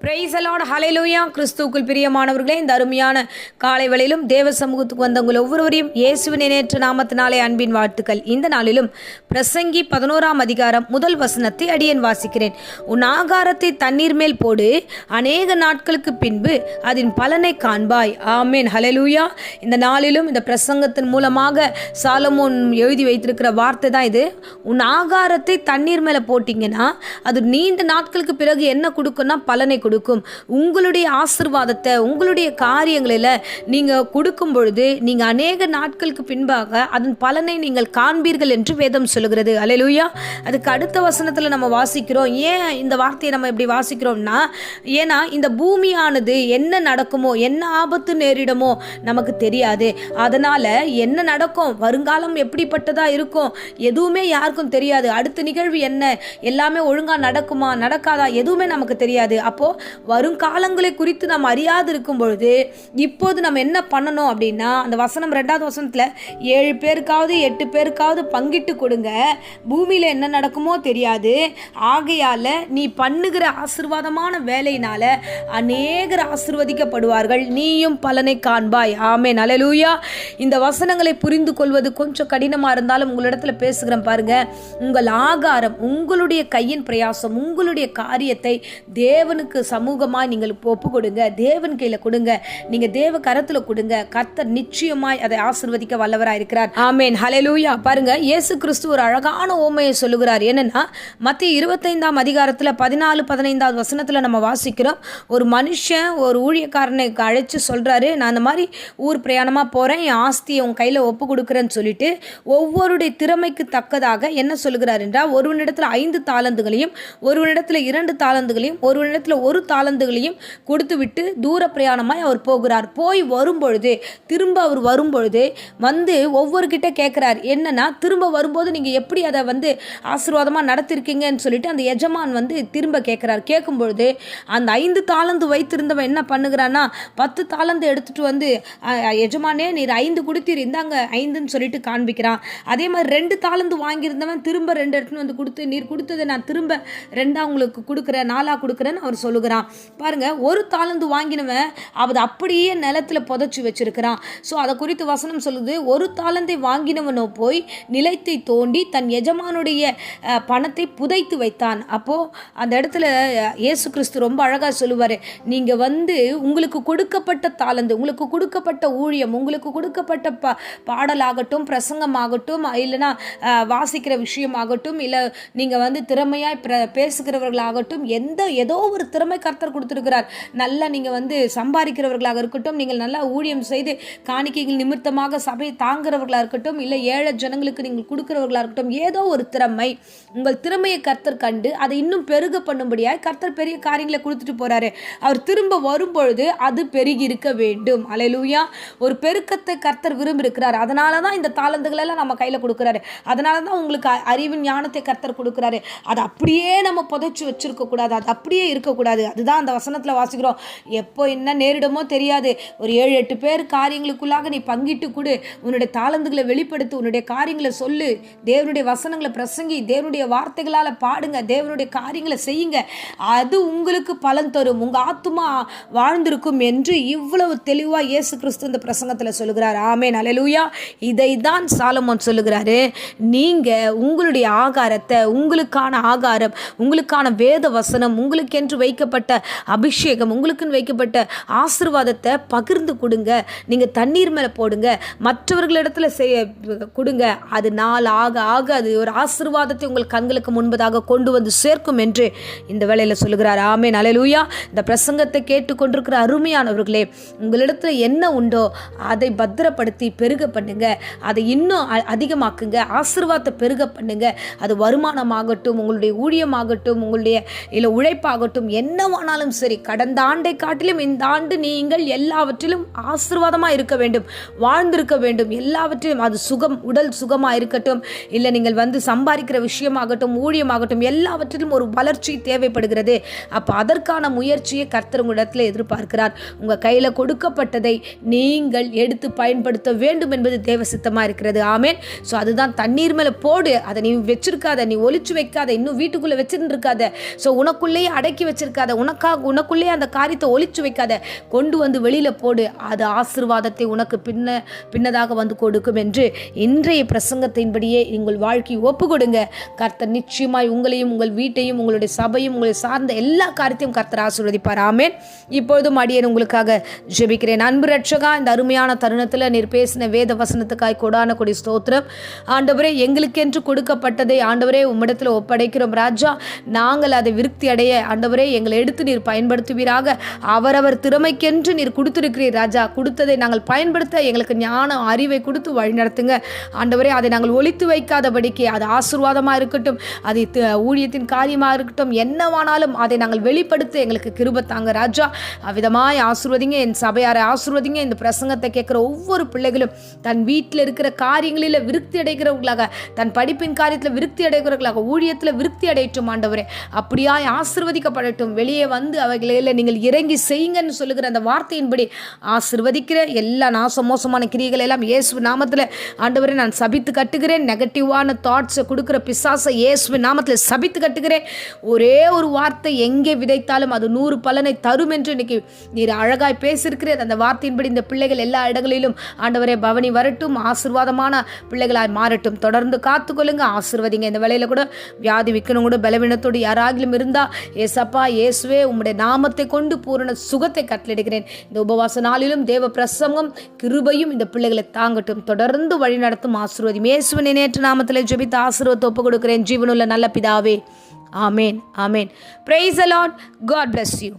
Price the Lord, ஹல்லேலூயா. கிறிஸ்துவுக்குள் பிரியமானவர்களே, இந்த அருமையான காலை வேளையிலும் தேவ சமூகத்துக்கு வந்த உங்கள் ஒவ்வொருவரையும் இயேசுவின் இணையற்ற நாமத்தினாலே அன்பின் வாழ்த்துக்கள். இந்த நாளிலும் பிரசங்கி 11ஆம் அதிகாரம் முதல் வசனத்தை அடியேன் வாசிக்கிறேன். உன் ஆகாரத்தை தண்ணீர் மேல் போடு, அநேக நாட்களுக்கு பின்பு அதன் பலனை காண்பாய். ஆமேன், ஹல்லேலூயா. இந்த நாளிலும் இந்த பிரசங்கத்தின் மூலமாக சாலமோன் எழுதி வைத்திருக்கிற வார்த்தை தான் இது. உன் ஆகாரத்தை தண்ணீர் மேலே போட்டிங்கன்னா அது நீண்ட நாட்களுக்கு பிறகு என்ன கொடுக்கும்னா பலனை கொடுக்கும். உங்களுடைய ஆசீர்வாதத்தை உங்களுடைய காரியங்களில் நீங்கள் கொடுக்கும் பொழுது நீங்கள் அநேக நாட்களுக்கு பின்பாக அதன் பலனை நீங்கள் காண்பீர்கள் என்று வேதம் சொல்லுகிறது. அல்லேலூயா. அதுக்கு அடுத்த வசனத்தில் நம்ம வாசிக்கிறோம். ஏன் இந்த வார்த்தையை நம்ம இப்படி வாசிக்கிறோம்னா, ஏன்னா இந்த பூமியானது என்ன நடக்குமோ, என்ன ஆபத்து நேரிடுமோ நமக்கு தெரியாது. அதனால என்ன நடக்கும், வருங்காலம் எப்படிப்பட்டதா இருக்கும், எதுவுமே யாருக்கும் தெரியாது. அடுத்த நிகழ்வு என்ன, எல்லாமே ஒழுங்கா நடக்குமா நடக்காதா, எதுவுமே நமக்கு தெரியாது. அப்போ வருங்காலங்களை குறித்து நாம் அறியாது இருக்கும் பொழுது இப்போது நம்ம என்ன பண்ணணும் அப்படின்னா, அந்த வசனம் 2வது வசனத்துல 7 பேருக்காவது 8 பேருக்காவது பங்கிட்டு கொடுங்க, பூமியில என்ன நடக்குமோ தெரியாது. ஆகையால நீ பண்ணுகிற ஆசீர்வாதமான வேலையினால அநேகர் ஆசீர்வதிக்கப்படுவார்கள், நீயும் பலனை காண்பாய். ஆமென், அல்லேலூயா. இந்த வசனங்களை புரிந்து கொள்வது கொஞ்சம் கடினமா இருந்தாலும் உங்களிடத்துல பேசுகிறேன் பாருங்க. உங்கள் ஆகாரம், உங்களுடைய கையின் பிரயாசம், உங்களுடைய காரியத்தை தேவனுக்கு சமூகமாய் நீங்கள் ஒப்பு கொடுங்க, தேவன் கையில கொடுங்க, நீங்க தேவ கரத்துல கொடுங்க. கர்த்தர் நிச்சயமாய் அதை ஆசீர்வதிக்க வல்லவராய் இருக்கிறார். ஆமென், ஹல்லேலூயா. பாருங்க, இயேசு கிறிஸ்து ஒரு அழகான ஓமையை சொல்லுகிறார். என்னன்னா, மத்திய 25ஆம் அதிகாரத்துல 14-15வது வசனத்துல நம்ம வாசிக்கிறோம். ஒரு மனுஷன் ஒரு ஊழியக்காரனை அழைச்சு சொல்றாரு, நான் அந்த மாதிரி ஊர் பிரயாணமா போறேன், என் ஆஸ்தியை உன் கையில ஒப்பு கொடுக்குறேன்னு சொல்லிட்டு ஒவ்வொருடைய திறமைக்கு தக்கதாக என்ன சொல்லுகிறார் என்றால், ஒருவனிடத்துல 5 தாலந்துகளையும், ஒருவனிடத்துல 2 தாலந்துகளையும், ஒருவனிடத்துல 1 தாலந்துகளையும் கொடுத்து விட்டு தூர பிரயாணமாய் அவர் போகிறார். போய் வரும்பொழுது, திரும்ப அவர் வரும்பொழுது வந்து ஒவ்வொரு கிட்ட கேட்கிறார். என்னன்னா, திரும்ப வரும்போது நீங்க எப்படி அதை ஆசீர்வாதமா நடத்திருக்கீங்கன்னு சொல்லிட்டு அந்த எஜமான் திரும்ப கேட்கிறார். கேட்கும் பொழுது அந்த 5 தாலந்து வைத்திருந்தவன் என்ன பண்ணுகிறான்னா, 10 தாலந்து எடுத்துட்டு எஜமானே நீர் 5 கொடுத்தீர், இந்தாங்க 5ன்னு சொல்லிட்டு காண்பிக்கிறான். அதே மாதிரி 2 தாலந்து வாங்கியிருந்தவன் திரும்ப 2 எடுத்துன்னு கொடுத்து, நீர் கொடுத்ததை நான் திரும்ப 2 உங்களுக்கு கொடுக்குறேன், 4 கொடுக்குறேன்னு அவர் சொல்லுகிறான். பாருங்க, 1 தாலந்து வாங்கினவன் அதை அப்படியே நிலத்துல புதைச்சு வச்சிருக்கிறான். ஸோ அதை குறித்து வசனம் சொல்லுது, 1 தாலந்தை வாங்கினவனோ போய் நிலத்தை தோண்டி தன் எஜமானுடைய பணத்தை புதைத்து வைத்தான். அப்போ அந்த இடத்துல இயேசு கிறிஸ்து ரொம்ப அழகா சொல்லுவாரு, நீங்க உங்களுக்கு கொடுக்கப்பட்ட தாலந்து, உங்களுக்கு கொடுக்கப்பட்ட ஊழியம், உங்களுக்கு கொடுக்கப்பட்ட பாடலாகட்டும், பிரசங்கமாகட்டும், இல்லைன்னா வாசிக்கிற விஷயமாகட்டும், இல்லை நீங்க திறமையாய் பேசுகிறவர்களாகட்டும், ஏதோ ஒரு திறமை கர்த்தர் கொடுத்திருக்கிறார். நல்லா நீங்க சம்பாதிக்கிறவர்களாக இருக்கட்டும், நீங்கள் நல்லா ஊழியம் செய்து காணிக்கைகள் நிமித்தமாக சபையை தாங்குறவர்களாக இருக்கட்டும், இல்லை ஏழை ஜனங்களுக்கு நீங்கள் கொடுக்கிறவர்களாக இருக்கட்டும், ஏதோ ஒரு திறமை, உங்கள் திறமையை கர்த்தர் கண்டு அதை இன்னும் பெருக பண்ணும்படியாய் கர்த்தர் பெரிய காரியங்களை கொடுத்துட்டு போறாரு. அவர் திரும்ப வரும்பொழுது அது பெருகி இருக்க வேண்டும். அல்லேலூயா. ஒரு பெருக்கத்தை கர்த்தர் விரும்பி இருக்கிறார். அதனால தான் இந்த தாளந்துகள் எல்லாம் நம்ம கையில கொடுக்கிறாரு. அதனால தான் உங்களுக்கு அறிவின் ஞானத்தை கர்த்தர் கொடுக்கிறாரு. அதை அப்படியே நம்ம புதைச்சு வச்சிருக்க கூடாது, அது அப்படியே இருக்கக்கூடாது. அதுதான் அந்த வசனத்துல வாசிக்கிறோம். எப்போ என்ன நேரிடுமோ தெரியாது. ஒரு 7-8 பேர் காரியங்களுக்குள்ளாக நீ பங்கிட்டு கொடு, உன்னுடைய தாளந்துகளை வெளிப்படுத்து, உன்னுடைய காரியங்களை சொல்லு, தேவனுடைய வசனங்களை பிரசங்கி, தேவனுடைய வார்த்தைகளால பாடுங்க, தேவனுடைய காரியங்களை செய்யுங்க, அது உங்களுக்கு பலன் தரும், உங்க ஆத்துமா வாழ்ந்திருக்கும் என்று இவ்வளவு தெளிவா இயேசு கிறிஸ்து இந்த பிரசங்கத்துல சொல்லுகிறார். ஆமென், அல்லேலூயா. இதை தான் சாலமோன் சொல்லுகிறாரு. நீங்க உங்களுடைய ஆகாரத்தை, உங்களுக்கான ஆகாரம், உங்களுக்கான வேத வசனம், உங்களுக்கென்று வைக்கப்பட்ட அபிஷேகம், உங்களுக்குன்னு வைக்கப்பட்ட ஆசீர்வாதத்தை பகிர்ந்து கொடுங்க. நீங்க தண்ணீர் மேல போடுங்க, மற்றவர்களிடத்துல கொடுங்க. அது நாள் ஆக ஆக அது ஒரு ஆசீர்வாதத்தை உங்கள் கண்களுக்கு முன்பதாக கொண்டு வந்து சேர்க்கும் என்று இந்த வேளையில சொல்லுகிறார். ஆமென், அல்லேலூயா. இந்த பிரசங்கத்தை கேட்டுக்கொண்டிருக்கிற அருமையானவர்களே, உங்களிடத்துல என்ன உண்டோ அதை பத்திரப்படுத்தி பெருக பண்ணுங்க, அதை இன்னும் அதிகமாக்குங்க, ஆசீர்வாதத்தை பெருக பண்ணுங்க. அது வருமானமாகட்டும், உங்களுடைய ஊழியமாகட்டும், உங்களுடைய இல்லை உழைப்பாகட்டும், என்னவானாலும் சரி, கடந்த ஆண்டை காட்டிலும் இந்த ஆண்டு நீங்கள் எல்லாவற்றிலும் ஆசீர்வாதமாக இருக்க வேண்டும், வாழ்ந்திருக்க வேண்டும். எல்லாவற்றிலும் அது சுகம், உடல் சுகமாக இருக்கட்டும், இல்லை நீங்கள் சம்பாதிக்கிற விஷயமாகட்டும், ஊழியமாகட்டும், எல்லாவற்றிலும் ஒரு வளர்ச்சி தேவைப்படுகிறது. அப்போ அதற்கான முயற்சியை கர்த்தர் உங்களிடத்தில் எதிர்பார்க்கிறார். உங்கள் கையில் கொடுக்கப்பட்டதை நீங்கள் எடுத்து பயன்படுத்த வேண்டும் என்பது தேவ சித்தமாக இருக்கிறது. ஆமென். ஸோ அதுதான் தண்ணீர் மேலே போடு, அதை நீ வச்சிருக்காத, நீ ஒளிச்சு வைக்காத, இன்னும் வீட்டுக்குள்ளே வச்சிருக்காத, ஸோ உனக்குள்ளேயே அடக்கி வச்சிருக்காத, வைக்காத, உனக்குள்ளே அந்த காரியத்தை ஒளிச்சு வைக்காத, கொண்டு வந்து வெளியில் போடு. அது ஆசீர்வாதத்தை உனக்கு பின்னதாக வந்து கொடுக்கும் என்று இன்றைய பிரசங்கத்தின்படியே உங்கள் வாழ்க்கையை ஒப்பு கொடுங்க. கர்த்தர் நிச்சயமாய் உங்களையும் உங்கள் வீட்டையும் உங்களுடைய சபையும் உங்களை சார்ந்த எல்லா காரியத்தையும் கர்த்தர் ஆசீர்வதிப்பார். ஆமென். இப்பொழுதும் அடியேன் உங்களுக்காக ஜெபிக்கிறேன். அன்பு ரட்சகா, இந்த அருமையான தருணத்தில் நீர் பேசின வேத வசனத்துக்காய் கொடான கொடி ஸ்தோத்திரம். ஆண்டவரே, எங்களுக்கென்று கொடுக்கப்பட்டதை ஆண்டவரே உம்மிடத்தில் ஒப்படைக்கிறோம் ராஜா. நாங்கள் அதை விருத்தி அடைய ஆண்டவரே எங்களை எடுத்து நீர் பயன்படுத்துவீராக. அவரவர் திறமைக்கென்று நீர் கொடுத்திருக்கிறீர் ராஜா. கொடுத்ததை நாங்கள் பயன்படுத்த எங்களுக்கு ஞானம் அறிவை கொடுத்து வழி நடத்துங்க ஆண்டவரே. அதை நாங்கள் ஒளித்து வைக்காதபடிக்கு, அது ஆசீர்வாதமாக இருக்கட்டும், அது ஊழியத்தின் காரியமாக இருக்கட்டும், என்னவானாலும் அதை நாங்கள் வெளிப்படுத்த எங்களுக்கு கிருபை தாங்க ராஜா. அவ்விதமாய் ஆசீர்வதிங்க. என் சபையாரை ஆசீர்வதிங்க. இந்த பிரசங்கத்தை கேட்குற ஒவ்வொரு பிள்ளைகளும் தன் வீட்டில் இருக்கிற காரியங்களில் விருத்தி அடைகிறவர்களாக, தன் படிப்பின் காரியத்தில் விருத்தி அடைகிறவர்களாக, ஊழியத்தில் விருத்தி அடையட்டும் ஆண்டவரே. அப்படியாய் ஆசீர்வதிக்கப்படட்டும். வெளியே வந்து அவைகளில் நீங்கள் இறங்கி செய்யுங்கன்னு சொல்லுகிற அந்த வார்த்தையின்படி ஆசீர்வதிக்கிற எல்லா மோசமான கிரியைகளை எல்லாம் இயேசு நாமத்தில் ஆண்டவரே நான் சபித்து கட்டுகிறேன். நெகட்டிவான தாட்ஸை கொடுக்குற பிசாசை இயேசு நாமத்தில் சபித்து கட்டுகிறேன். ஒரே ஒரு வார்த்தை எங்கே விதைத்தாலும் அது 100 பலனை தரும் என்று இன்னைக்கு நீர் அழகாய் பேசியிருக்கிறீர். அந்த வார்த்தையின்படி இந்த பிள்ளைகள் எல்லா இடங்களிலும் ஆண்டவரே பவனி வரட்டும், ஆசீர்வாதமான பிள்ளைகளாய் மாறட்டும். தொடர்ந்து காத்துக்கொள்ளுங்க, ஆசீர்வதிங்க. இந்த வேளையில கூட வியாதி விக்கணும் கூட பலவீனத்தோடு யாராகிலும் இருந்தா ஏசப்பா இயேசுவே உம்முடைய நாமத்தை கொண்டு பூரண சுகத்தை கட்டளிடுகிறேன். இந்த உபவாச நாளிலும் தேவ பிரசங்கம் கிருபையும் இந்த பிள்ளைகளை தாங்கட்டும். தொடர்ந்து வழி நடத்தும் ஆசீர்வதி. இயேசுவின் நேற்று நாமத்தில் ஜெபித்து ஆசீர்வாதத்தை ஒப்பு கொடுக்கிறேன் ஜீவனுள்ள நல்ல பிதாவே. ஆமேன். ஆமேன். Praise the Lord. God bless you.